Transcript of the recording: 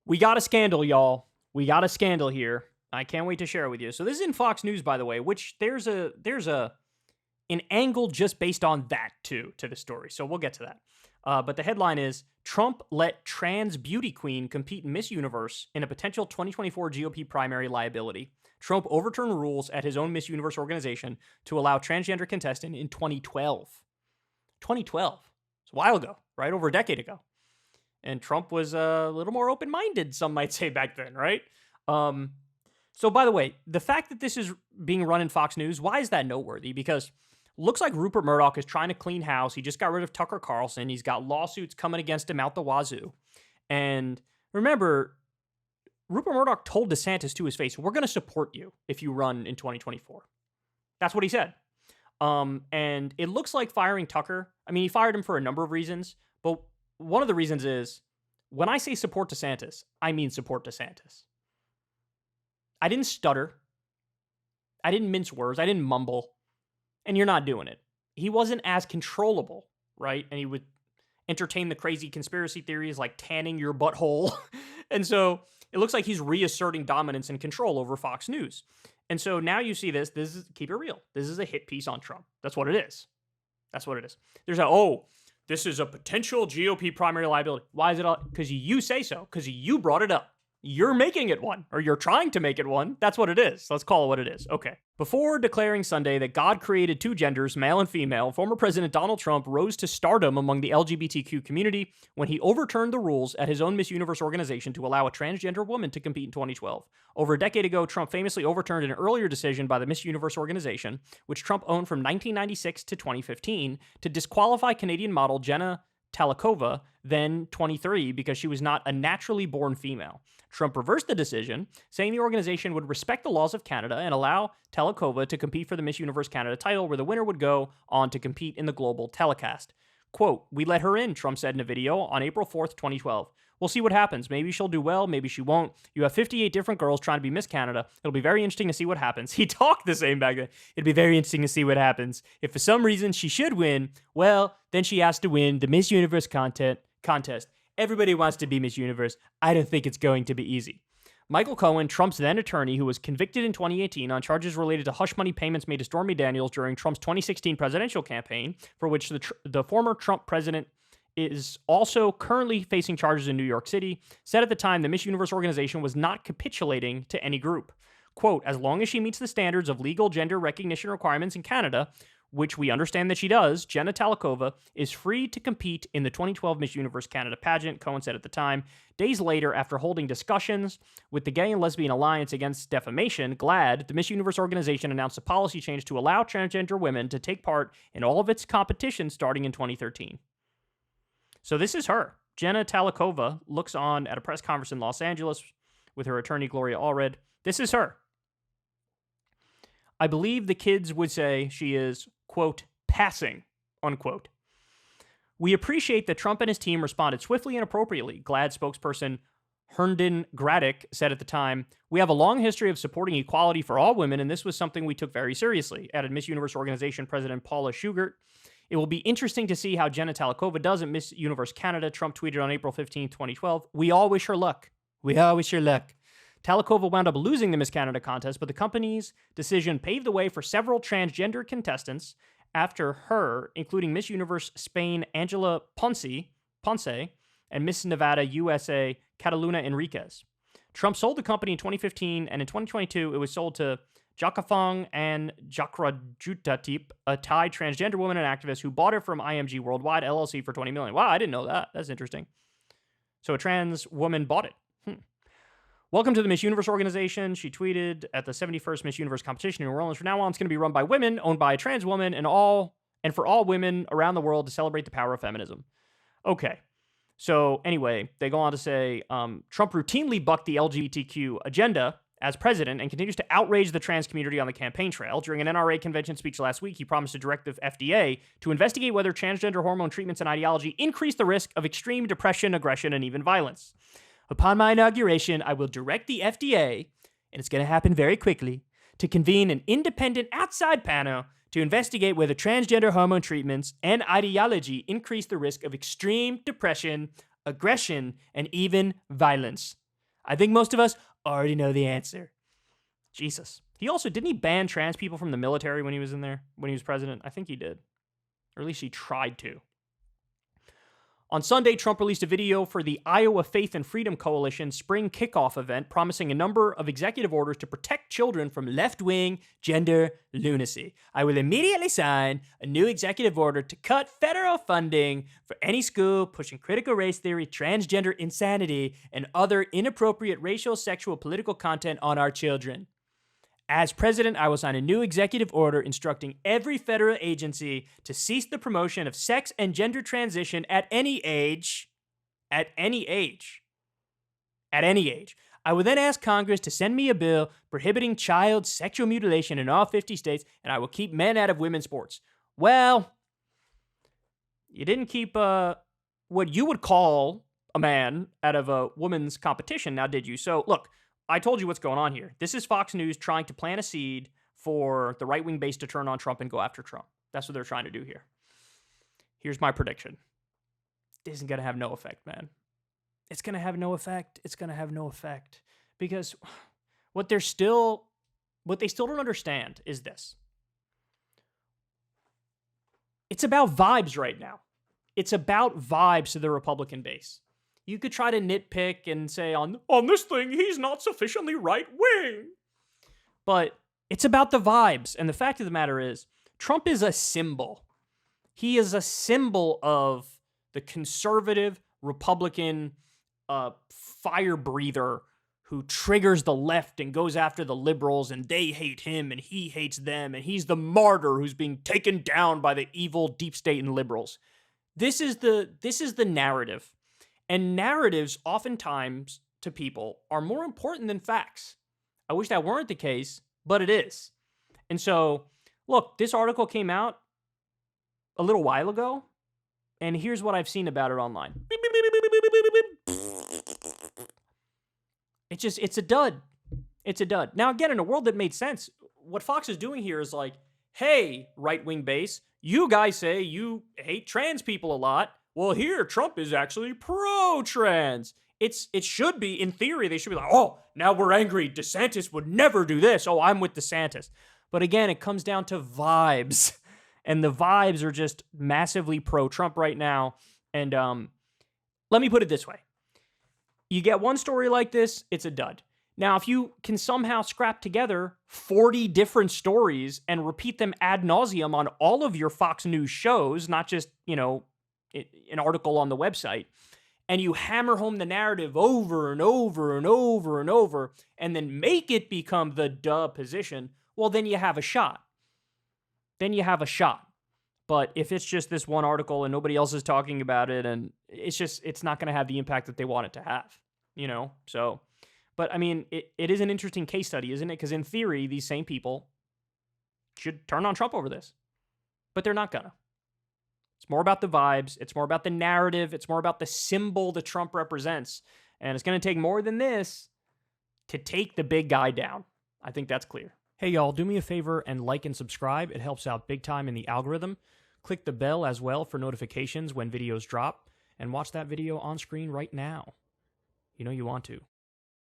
We got a scandal, y'all. We got a scandal here. I can't wait to share it with you. So this is in Fox News, by the way, which there's an angle just based on that too to the story. So we'll get to that. But the headline is Trump let trans beauty queen compete in Miss Universe in a potential 2024 GOP primary liability. Trump overturned rules at his own Miss Universe organization to allow transgender contestant in 2012. 2012. It's a while ago, right? Over a decade ago. And Trump was a little more open-minded, some might say back then, right? So by the way, the fact that this is being run in Fox News, why is that noteworthy? Because looks like Rupert Murdoch is trying to clean house. He just got rid of Tucker Carlson. He's got lawsuits coming against him out the wazoo. And remember, Rupert Murdoch told DeSantis to his face, we're going to support you if you run in 2024. That's what he said. And it looks like firing Tucker, I mean, he fired him for a number of reasons, but one of the reasons is when I say support DeSantis, I mean support DeSantis. I didn't stutter. I didn't mince words. I didn't mumble. And you're not doing it. He wasn't as controllable, right? And he would entertain the crazy conspiracy theories like tanning your butthole. And so it looks like he's reasserting dominance and control over Fox News. And so now you see this is, keep it real. This is a hit piece on Trump. That's what it is. That's what it is. There's this is a potential GOP primary liability. Why is it all? Because you say so. Because you brought it up. You're making it one, or you're trying to make it one. That's what it is. Let's call it what it is. Okay. Before declaring Sunday that God created two genders, male and female, former President Donald Trump rose to stardom among the LGBTQ community when he overturned the rules at his own Miss Universe organization to allow a transgender woman to compete in 2012. Over a decade ago, Trump famously overturned an earlier decision by the Miss Universe organization, which Trump owned from 1996 to 2015, to disqualify Canadian model Jenna Talakova, then 23, because she was not a naturally born female. Trump reversed the decision, saying the organization would respect the laws of Canada and allow Talakova to compete for the Miss Universe Canada title, where the winner would go on to compete in the global telecast. Quote, "We let her in," Trump said in a video on April 4th, 2012. "We'll see what happens. Maybe she'll do well, maybe she won't. You have 58 different girls trying to be Miss Canada. It'll be very interesting to see what happens." He talked the same back then. "It'd be very interesting to see what happens. If for some reason she should win, well, then she has to win the Miss Universe contest. Everybody wants to be Miss Universe. I don't think it's going to be easy." Michael Cohen, Trump's then attorney, who was convicted in 2018 on charges related to hush money payments made to Stormy Daniels during Trump's 2016 presidential campaign, for which the former Trump president is also currently facing charges in New York City, said at the time the Miss Universe organization was not capitulating to any group. Quote, "As long as she meets the standards of legal gender recognition requirements in Canada, which we understand that she does, Jenna Talakova is free to compete in the 2012 Miss Universe Canada pageant," Cohen said at the time. Days later, after holding discussions with the Gay and Lesbian Alliance Against Defamation, GLAAD, the Miss Universe organization announced a policy change to allow transgender women to take part in all of its competitions starting in 2013. So this is her. Jenna Talakova looks on at a press conference in Los Angeles with her attorney, Gloria Allred. This is her. I believe the kids would say she is, quote, passing, unquote. "We appreciate that Trump and his team responded swiftly and appropriately," GLAAD spokesperson Herndon Graddick said at the time. "We have a long history of supporting equality for all women, and this was something we took very seriously," added Miss Universe organization president Paula Schugert. "It will be interesting to see how Jenna Talakova does at Miss Universe Canada," Trump tweeted on April 15, 2012. "We all wish her luck. We all wish her luck." Talakova wound up losing the Miss Canada contest, but the company's decision paved the way for several transgender contestants after her, including Miss Universe Spain Angela Ponce and Miss Nevada USA Cataluna Enriquez. Trump sold the company in 2015, and in 2022, it was sold to Jakafong and Jakrajuttatip, a Thai transgender woman and activist who bought it from IMG Worldwide LLC for $20 million. Wow, I didn't know that. That's interesting. So a trans woman bought it. "Welcome to the Miss Universe organization," she tweeted at the 71st Miss Universe competition in New Orleans. "From now on, it's going to be run by women, owned by a trans woman, and for all women around the world to celebrate the power of feminism." Okay. So anyway, they go on to say, Trump routinely bucked the LGBTQ agenda as president and continues to outrage the trans community on the campaign trail. During an NRA convention speech last week, he promised to direct the FDA to investigate whether transgender hormone treatments and ideology increase the risk of extreme depression, aggression, and even violence. "Upon my inauguration, I will direct the FDA, and it's going to happen very quickly, to convene an independent outside panel to investigate whether transgender hormone treatments and ideology increase the risk of extreme depression, aggression, and even violence." I think most of us already know the answer. Jesus. Didn't he ban trans people from the military when he was in there, when he was president? I think he did. Or at least he tried to. On Sunday, Trump released a video for the Iowa Faith and Freedom Coalition spring kickoff event, promising a number of executive orders to protect children from left-wing gender lunacy. I will immediately sign a new executive order to cut federal funding for any school pushing critical race theory, transgender insanity, and other inappropriate racial, sexual, political content on our children. As president, I will sign a new executive order instructing every federal agency to cease the promotion of sex and gender transition at any age. At any age. At any age. I will then ask Congress to send me a bill prohibiting child sexual mutilation in all 50 states, and I will keep men out of women's sports. Well, you didn't keep what you would call a man out of a woman's competition, now did you? So, look. I told you what's going on here. This is Fox News trying to plant a seed for the right-wing base to turn on Trump and go after Trump. That's what they're trying to do here. Here's my prediction. This isn't going to have no effect, man. It's going to have no effect. It's going to have no effect. Because what they still don't understand is this. It's about vibes right now. It's about vibes to the Republican base. You could try to nitpick and say, on this thing, he's not sufficiently right-wing. But it's about the vibes. And the fact of the matter is, Trump is a symbol. He is a symbol of the conservative Republican fire breather who triggers the left and goes after the liberals, and they hate him and he hates them, and he's the martyr who's being taken down by the evil deep state and liberals. This is the narrative. And narratives, oftentimes, to people, are more important than facts. I wish that weren't the case, but it is. And so, look, this article came out a little while ago, and here's what I've seen about it online. It's a dud. It's a dud. Now, again, in a world that made sense, what Fox is doing here is like, hey, right-wing base, you guys say you hate trans people a lot. Well, here, Trump is actually pro-trans. It should be, in theory, they should be like, oh, now we're angry. DeSantis would never do this. Oh, I'm with DeSantis. But again, it comes down to vibes. And the vibes are just massively pro-Trump right now. And let me put it this way. You get one story like this, it's a dud. Now, if you can somehow scrap together 40 different stories and repeat them ad nauseum on all of your Fox News shows, not just, an article on the website, and you hammer home the narrative over and over and over and over, and then make it become the duh position, well, then you have a shot. But if it's just this one article and nobody else is talking about it, and it's not going to have the impact that they want it to have, So, but I mean, it is an interesting case study, isn't it? Because in theory, these same people should turn on Trump over this, but they're not gonna. It's more about the vibes. It's more about the narrative. It's more about the symbol that Trump represents. And it's going to take more than this to take the big guy down. I think that's clear. Hey, y'all, do me a favor and like and subscribe. It helps out big time in the algorithm. Click the bell as well for notifications when videos drop. And watch that video on screen right now. You know you want to.